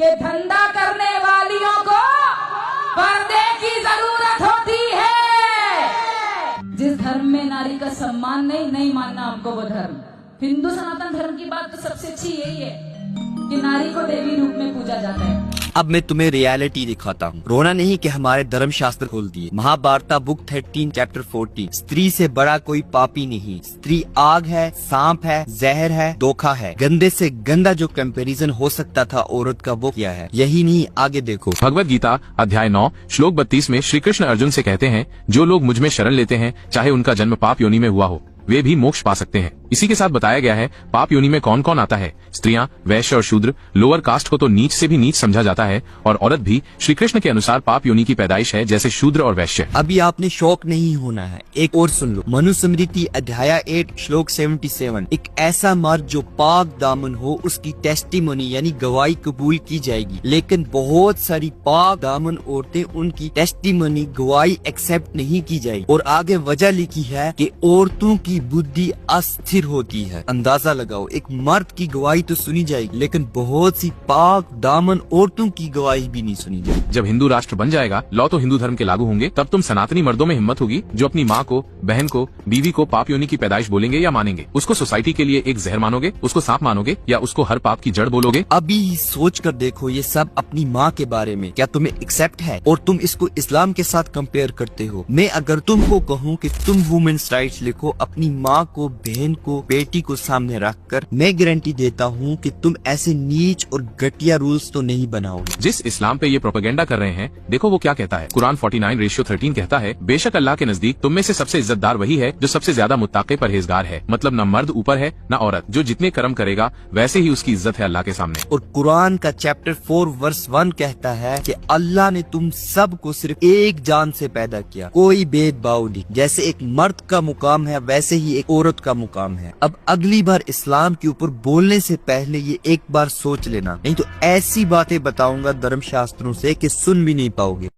कि धंधा करने वालियों को पर्दे की जरूरत होती है। जिस धर्म में नारी का सम्मान नहीं मानना हमको वो धर्म। हिंदू सनातन धर्म की बात तो सबसे अच्छी यही है कि नारी को देवी रूप में पूजा जाता है। अब मैं तुम्हें रियलिटी दिखाता हूँ। रोना नहीं कि हमारे धर्म शास्त्र खोल दिए। महाभारत बुक 13 चैप्टर 40, स्त्री से बड़ा कोई पापी नहीं। स्त्री आग है, सांप है, जहर है, धोखा है। गंदे से गंदा जो कंपैरिजन हो सकता था औरत का वो किया है। यही नहीं, आगे देखो। भगवत गीता अध्याय 9 श्लोक 32 में श्री कृष्ण अर्जुन से कहते हैं, जो लोग मुझ में शरण लेते हैं, चाहे उनका जन्म पाप योनि में हुआ हो, वे भी मोक्ष पा सकते हैं। इसी के साथ बताया गया है पाप योनि में कौन कौन आता है। स्त्रियां, वैश्य और शूद्र। लोअर कास्ट को तो नीच से भी नीच समझा जाता है और औरत भी श्री कृष्ण के अनुसार पाप योनि की पैदाइश है, जैसे शूद्र और वैश्य। अभी आपने शौक नहीं होना है, एक और सुन लो। मनुस्मृति अध्याय 8 श्लोक 77, एक ऐसा मर्द जो पाक दामन हो उसकी टेस्टिमोनी यानी गवाही कबूल की जाएगी। लेकिन बहुत सारी पाक दामन औरतें उनकी टेस्टिमोनी गवाही एक्सेप्ट नहीं की जाएगी। और आगे वजह लिखी है कि औरतों की बुद्धि अस्थिर होती है। अंदाजा लगाओ, एक मर्द की गवाही तो सुनी जाएगी लेकिन बहुत सी पाक दामन औरतों की गवाही भी नहीं सुनी जाएगी। जब हिंदू राष्ट्र बन जाएगा, लॉ तो हिंदू धर्म के लागू होंगे, तब तुम सनातनी मर्दों में हिम्मत होगी जो अपनी माँ को, बहन को, बीवी को पाप योनि की पैदाइश बोलेंगे या मानेंगे। उसको सोसाइटी के लिए एक जहर मानोगे, उसको सांप मानोगे या उसको हर पाप की जड़ बोलोगे। अभी सोच कर देखो, ये सब अपनी माँ के बारे में, क्या तुम्हें एक्सेप्ट है? और तुम इसको इस्लाम के साथ कंपेयर करते हो। मैं अगर तुमको कहूँ कि तुम वुमेन्स राइट्स लिखो, अपनी माँ को, बहन को, बेटी को सामने रखकर, मैं गारंटी देता हूँ कि तुम ऐसे नीच और घटिया रूल्स तो नहीं बनाओगे। जिस इस्लाम पे ये प्रोपेगेंडा कर रहे हैं, देखो वो क्या कहता है। कुरान 49:13 कहता है, बेशक अल्लाह के नजदीक तुम में से सबसे इज्जतदार वही है जो सबसे ज्यादा मुत्ताक़े परहेजगार है। मतलब न मर्द ऊपर है न औरत, जो जितने कर्म करेगा वैसे ही उसकी इज्जत है अल्लाह के सामने। और कुरान का चैप्टर 4 वर्स 1 कहता है कि अल्लाह ने तुम सबको सिर्फ एक जान से पैदा किया, कोई भेदभाव नहीं। जैसे एक मर्द का मुकाम है वैसे ही एक औरत का मुकाम है। अब अगली बार इस्लाम के ऊपर बोलने से पहले ये एक बार सोच लेना, नहीं तो ऐसी बातें बताऊंगा धर्म शास्त्रों से कि सुन भी नहीं पाओगे।